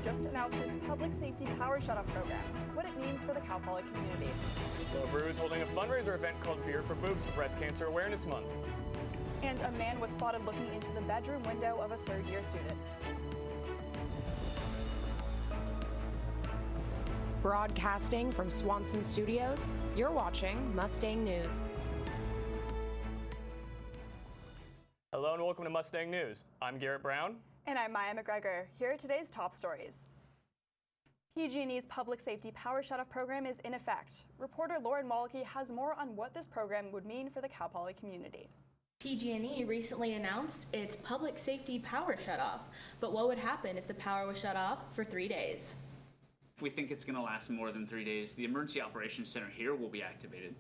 just announced its public safety Power Shutoff program, what it means for the Cal Poly community. Slow Brew is holding a fundraiser event called Beer for Boobs for Breast Cancer Awareness Month. And a man was spotted looking into the bedroom window of a third-year student. Broadcasting from Swanson Studios, you're watching Mustang News. Hello and welcome to Mustang News. I'm Garrett Brown. And I'm Maya McGregor. Here are today's top stories. PG&E's Public Safety Power Shutoff program is in effect. Reporter Lauren Wallachy has more on what this program would mean for the Cal Poly community. PG&E recently announced its Public Safety Power Shutoff, but what would happen if the power was shut off for 3 days? If we think it's going to last more than 3 days, the Emergency Operations Center here will be activated,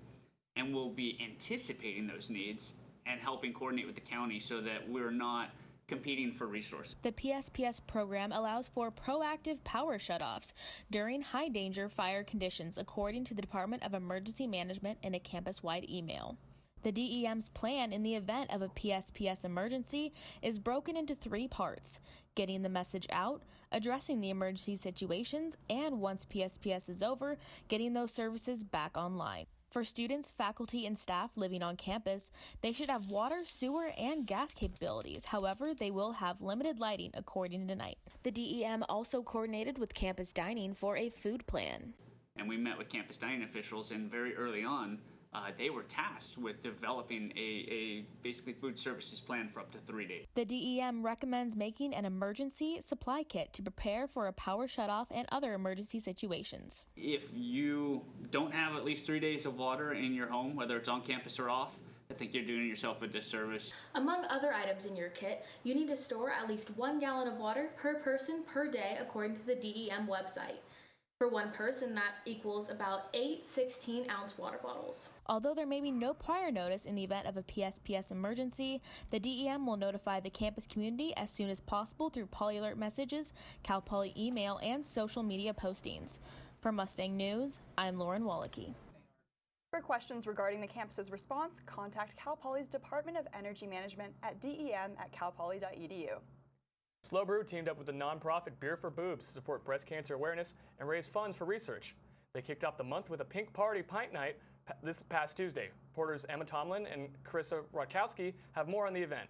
and we'll be anticipating those needs and helping coordinate with the county so that we're not competing for resources. The PSPS program allows for proactive power shutoffs during high danger fire conditions, according to the Department of Emergency Management in a campus-wide email. The DEM's plan in the event of a PSPS emergency is broken into 3 parts: getting the message out, addressing the emergency situations, and once PSPS is over, getting those services back online. For students, faculty, and staff living on campus, they should have water, sewer, and gas capabilities. However, they will have limited lighting, according to Knight. The DEM also coordinated with campus dining for a food plan. And we met with campus dining officials, and very early on, they were tasked with developing a basically food services plan for up to 3 days. The DEM recommends making an emergency supply kit to prepare for a power shutoff and other emergency situations. If you don't have at least 3 days of water in your home, whether it's on campus or off, I think you're doing yourself a disservice. Among other items in your kit, you need to store at least 1 gallon of water per person per day, according to the DEM website. For one person, that equals about 8 16-ounce water bottles. Although there may be no prior notice in the event of a PSPS emergency, the DEM will notify the campus community as soon as possible through Poly Alert messages, Cal Poly email, and social media postings. For Mustang News, I'm Lauren Wallachy. For questions regarding the campus's response, contact Cal Poly's Department of Energy Management at dem@calpoly.edu. Slow Brew teamed up with the nonprofit Beer for Boobs to support breast cancer awareness and raise funds for research. They kicked off the month with a pink party pint night this past Tuesday. Reporters Emma Tomlin and Carissa Rodkowski have more on the event.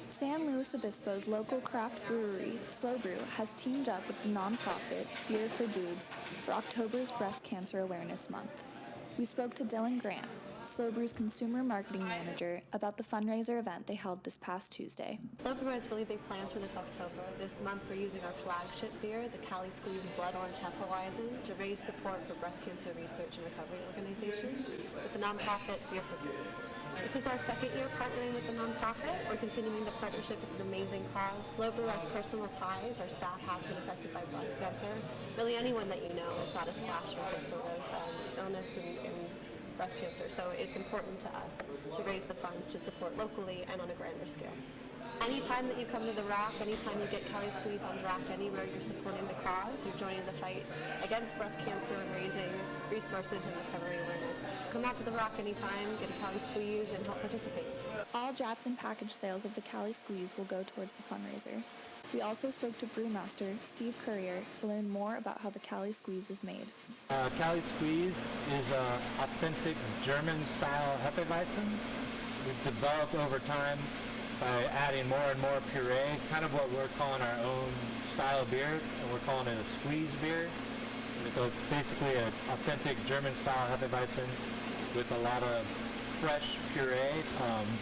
San Luis Obispo's local craft brewery, Slow Brew, has teamed up with the nonprofit Beer for Boobs for October's Breast Cancer Awareness Month. We spoke to Dylan Grant, Slow Brew's consumer marketing manager, about the fundraiser event they held this past Tuesday. Slow Brew has really big plans for this October. This month we're using our flagship beer, the Cali Squeeze Blood Orange Hefeweizen, to raise support for breast cancer research and recovery organizations with the nonprofit Beer for Boobs. This is our second year partnering with the nonprofit. We're continuing the partnership. It's an amazing cause. Slow Brew has personal ties. Our staff has been affected by breast cancer. Really anyone that you know has got a splash with some sort of illness and breast cancer, so it's important to us to raise the funds to support locally and on a grander scale. Anytime that you come to the Rock, anytime you get Cali Squeeze on draft anywhere, you're supporting the cause, you're joining the fight against breast cancer and raising resources and recovery awareness. Come out to the Rock anytime, get a Cali Squeeze, and help participate. All draft and package sales of the Cali Squeeze will go towards the fundraiser. We also spoke to brewmaster Steve Currier to learn more about how the Cali Squeeze is made. Cali Squeeze is an authentic German-style Hefeweizen. We've developed over time by adding more and more puree, kind of what we're calling our own style of beer, and we're calling it a squeeze beer. And so it's basically an authentic German-style Hefeweizen with a lot of fresh puree,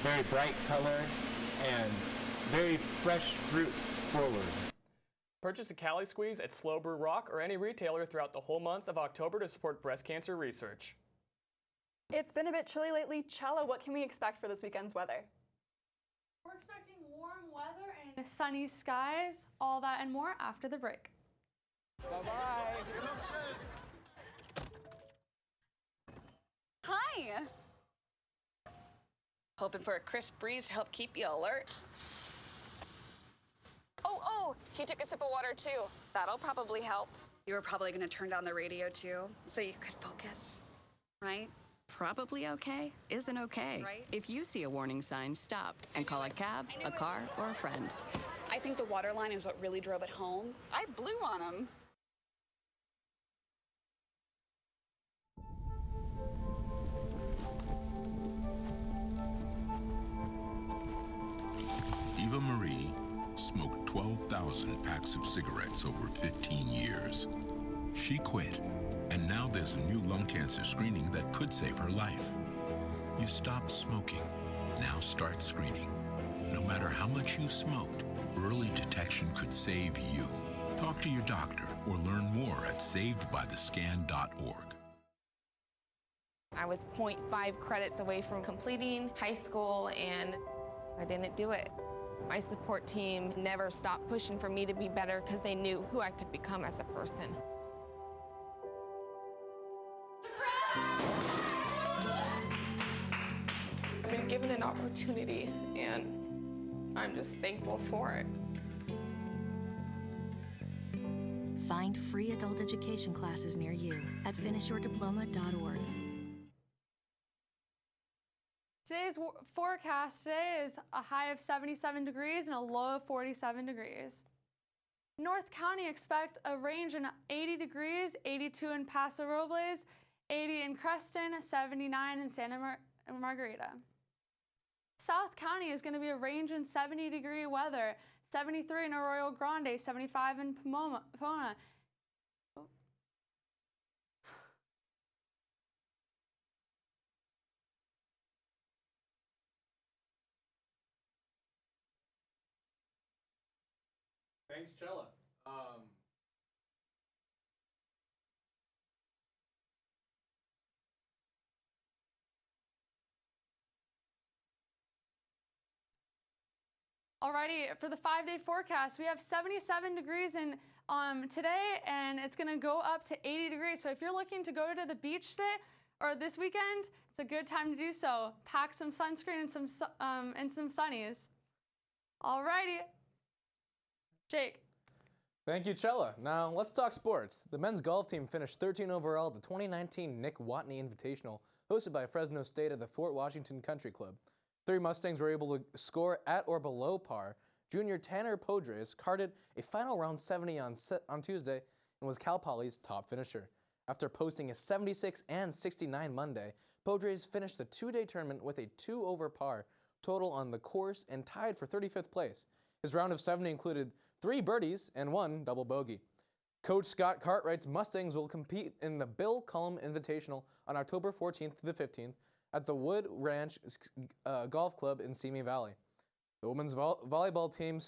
very bright color, and very fresh fruit forward. Purchase a Cali Squeeze at Slow Brew Rock or any retailer throughout the whole month of October to support breast cancer research. It's been a bit chilly lately. Chella, what can we expect for this weekend's weather? We're expecting warm weather and sunny skies, all that and more after the break. Bye-bye. Hi. Hoping for a crisp breeze to help keep you alert. Oh, he took a sip of water too. That'll probably help. You were probably going to turn down the radio too, so you could focus, right? Probably okay isn't okay. Right? If you see a warning sign, stop and call a cab, a car, or a friend. I think the water line is what really drove it home. I blew on them. Eva Marie smoked 12,000 packs of cigarettes over 15 years. She quit, and now there's a new lung cancer screening that could save her life. You stopped smoking. Now start screening. No matter how much you smoked, early detection could save you. Talk to your doctor or learn more at savedbythescan.org. I was 0.5 credits away from completing high school, and I didn't do it. My support team never stopped pushing for me to be better because they knew who I could become as a person. I've been given an opportunity, and I'm just thankful for it. Find free adult education classes near you at finishyourdiploma.org. Today's forecast today is a high of 77 degrees and a low of 47 degrees. North County expect a range in 80 degrees, 82 in Paso Robles, 80 in Creston, 79 in Santa Margarita. South County is going to be a range in 70-degree weather, 73 in Arroyo Grande, 75 in Pomona. Thanks, Chella. Alrighty, for the 5-day forecast, we have 77 degrees in today, and it's going to go up to 80 degrees. So if you're looking to go to the beach today or this weekend, it's a good time to do so. Pack some sunscreen and some sunnies. Alrighty, Jake. Thank you, Chella. Now let's talk sports. The men's golf team finished 13 overall at the 2019 Nick Watney Invitational, hosted by Fresno State at the Fort Washington Country Club. 3 Mustangs were able to score at or below par. Junior Tanner Podres carded a final round 70 on Tuesday and was Cal Poly's top finisher. After posting a 76 and 69 Monday, Podres finished the 2-day tournament with a 2 over par total on the course and tied for 35th place. His round of 70 included 3 birdies and 1 double bogey. Coach Scott Cartwright's Mustangs will compete in the Bill Cullum Invitational on October 14th to the 15th at the Wood Ranch Golf Club in Simi Valley. The women's volleyball team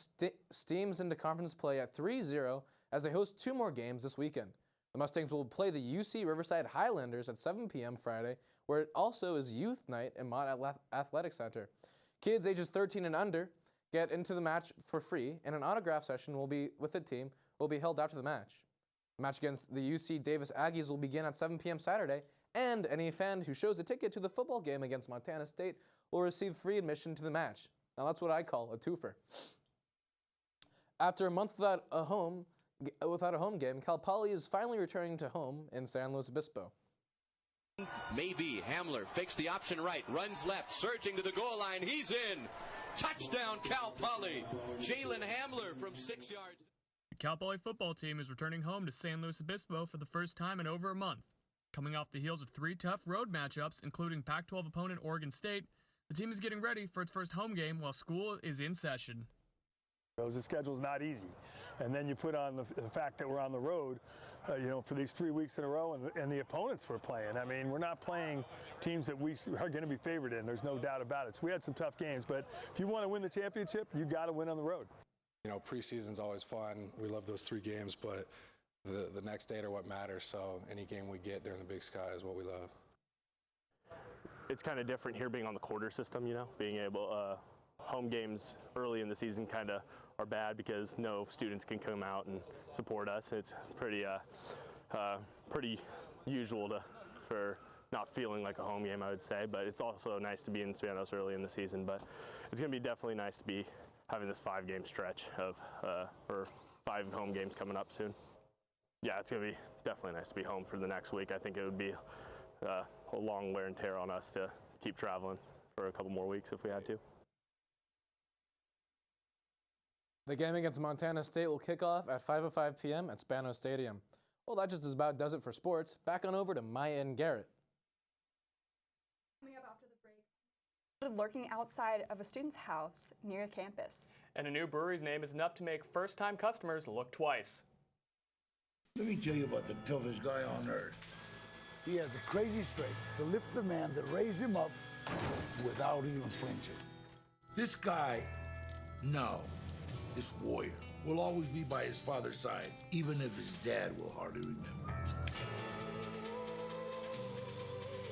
steams into conference play at 3-0 as they host 2 more games this weekend. The Mustangs will play the UC Riverside Highlanders at 7 p.m. Friday, where it also is youth night at Mott Athletic Center. Kids ages 13 and under get into the match for free, and an autograph session with the team will be held after the match. The match against the UC Davis Aggies will begin at 7 p.m. Saturday, and any fan who shows a ticket to the football game against Montana State will receive free admission to the match. Now that's what I call a twofer. After a month without a home game, Cal Poly is finally returning to home in San Luis Obispo. Maybe Hamler fakes the option right, runs left, surging to the goal line. He's in. Touchdown, Cal Poly. Jalen Hamler from 6 yards. The Cal Poly football team is returning home to San Luis Obispo for the first time in over a month. Coming off the heels of 3 tough road matchups, including Pac-12 opponent Oregon State, the team is getting ready for its first home game while school is in session. The schedule's not easy, and then you put on the fact that we're on the road, for these 3 weeks in a row, and the opponents we're playing. I mean, we're not playing teams that we are going to be favored in. There's no doubt about it. So we had some tough games, but if you want to win the championship, you got to win on the road. Preseason's always fun. We love those 3 games, but the next 8 are what matters. So any game we get during the Big Sky is what we love. It's kind of different here being on the quarter system, being able home games early in the season kind of are bad because no students can come out and support us. It's pretty usual for not feeling like a home game, I would say, but it's also nice to be in Spanos early in the season. But it's going to be definitely nice to be having this 5-game stretch of or 5 home games coming up soon. Yeah, it's going to be definitely nice to be home for the next week. I think it would be a long wear and tear on us to keep traveling for a couple more weeks if we had to. The game against Montana State will kick off at 5:05 p.m. at Spano Stadium. Well, that just about does it for sports. Back on over to Maya and Garrett. Coming up after the break, lurking outside of a student's house near campus. And a new brewery's name is enough to make first-time customers look twice. Let me tell you about the toughest guy on earth. He has the crazy strength to lift the man that raised him up without even flinching. This guy, no, this warrior, will always be by his father's side, even if his dad will hardly remember.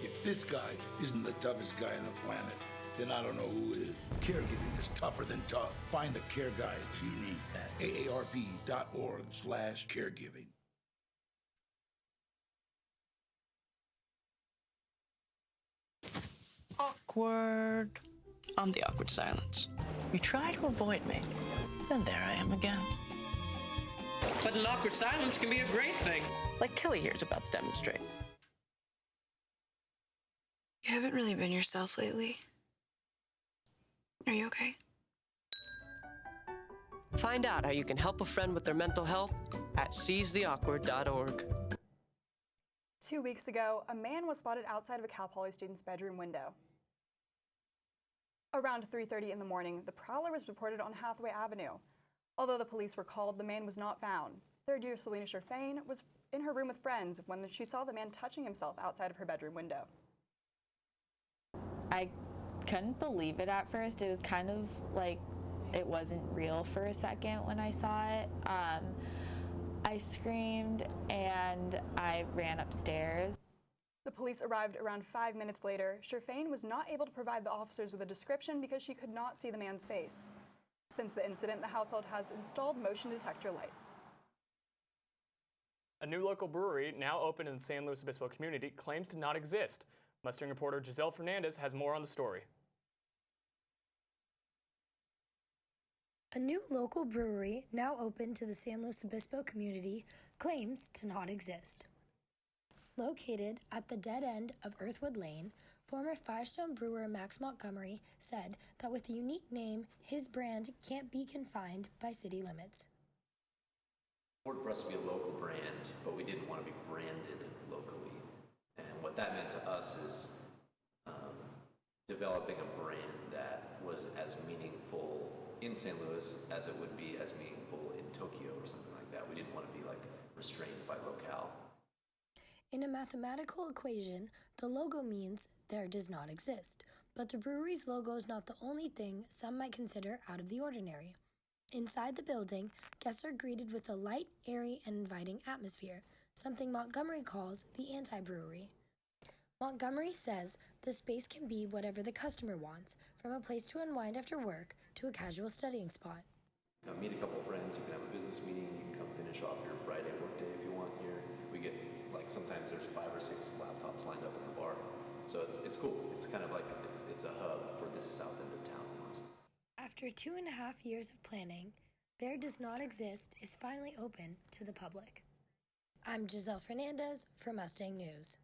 If this guy isn't the toughest guy on the planet, then I don't know who is. Caregiving is tougher than tough. Find the care guides you need at aarp.org/caregiving. Awkward. I'm the awkward silence. You try to avoid me, then there I am again. But an awkward silence can be a great thing. Like Kelly here is about to demonstrate. You haven't really been yourself lately. Are you okay? Find out how you can help a friend with their mental health at seizetheawkward.org. 2 weeks ago, a man was spotted outside of a Cal Poly student's bedroom window. Around 3:30 in the morning, the prowler was reported on Hathway Avenue. Although the police were called, the man was not found. Third-year Selena Sherfain was in her room with friends when she saw the man touching himself outside of her bedroom window. I couldn't believe it at first. It was kind of like it wasn't real for a second when I saw it. I screamed and I ran upstairs. The police arrived around 5 minutes later. Sherfain was not able to provide the officers with a description because she could not see the man's face. Since the incident, the household has installed motion detector lights. A new local brewery, now open in the San Luis Obispo community, claims to not exist. Mustang reporter Giselle Fernandez has more on the story. A new local brewery, now open to the San Luis Obispo community, claims to not exist. Located at the dead end of Earthwood Lane, former Firestone brewer Max Montgomery said that with the unique name, his brand can't be confined by city limits. It's important for us to be a local brand, but we didn't want to be branded locally. And what that meant to us is developing a brand that was as meaningful in St. Louis as it would be as meaningful in Tokyo or something like that. We didn't want to be like restrained by locale. In a mathematical equation, the logo means there does not exist, but the brewery's logo is not the only thing some might consider out of the ordinary. Inside the building, guests are greeted with a light, airy, and inviting atmosphere, something Montgomery calls the anti-brewery. Montgomery says the space can be whatever the customer wants, from a place to unwind after work to a casual studying spot. Meet a couple of friends, you can have a business meeting, you can come finish off your Friday workday if you want here. We get, sometimes there's 5 or 6 laptops lined up in the bar. So it's cool. It's kind of like, it's a hub for this south end of town almost. After 2.5 years of planning, There Does Not Exist is finally open to the public. I'm Giselle Fernandez for Mustang News.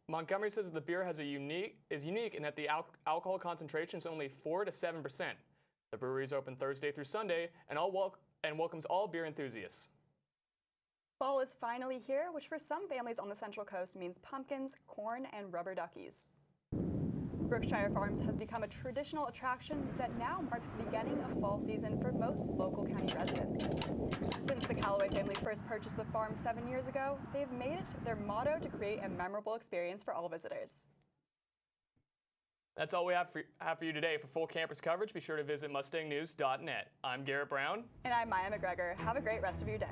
Montgomery says that the beer is unique in that the alcohol concentration is only 4 to 7%. The brewery is open Thursday through Sunday and welcomes all beer enthusiasts. Fall is finally here, which for some families on the Central Coast means pumpkins, corn, and rubber duckies. Brookshire Forbes has become a traditional attraction that now marks the beginning of fall season for most local county residents. Since the Callaway family first purchased the farm 7 years ago, they've made it their motto to create a memorable experience for all visitors. That's all we have for you today. For full campus coverage, be sure to visit mustangnews.net. I'm Garrett Brown. And I'm Maya McGregor. Have a great rest of your day.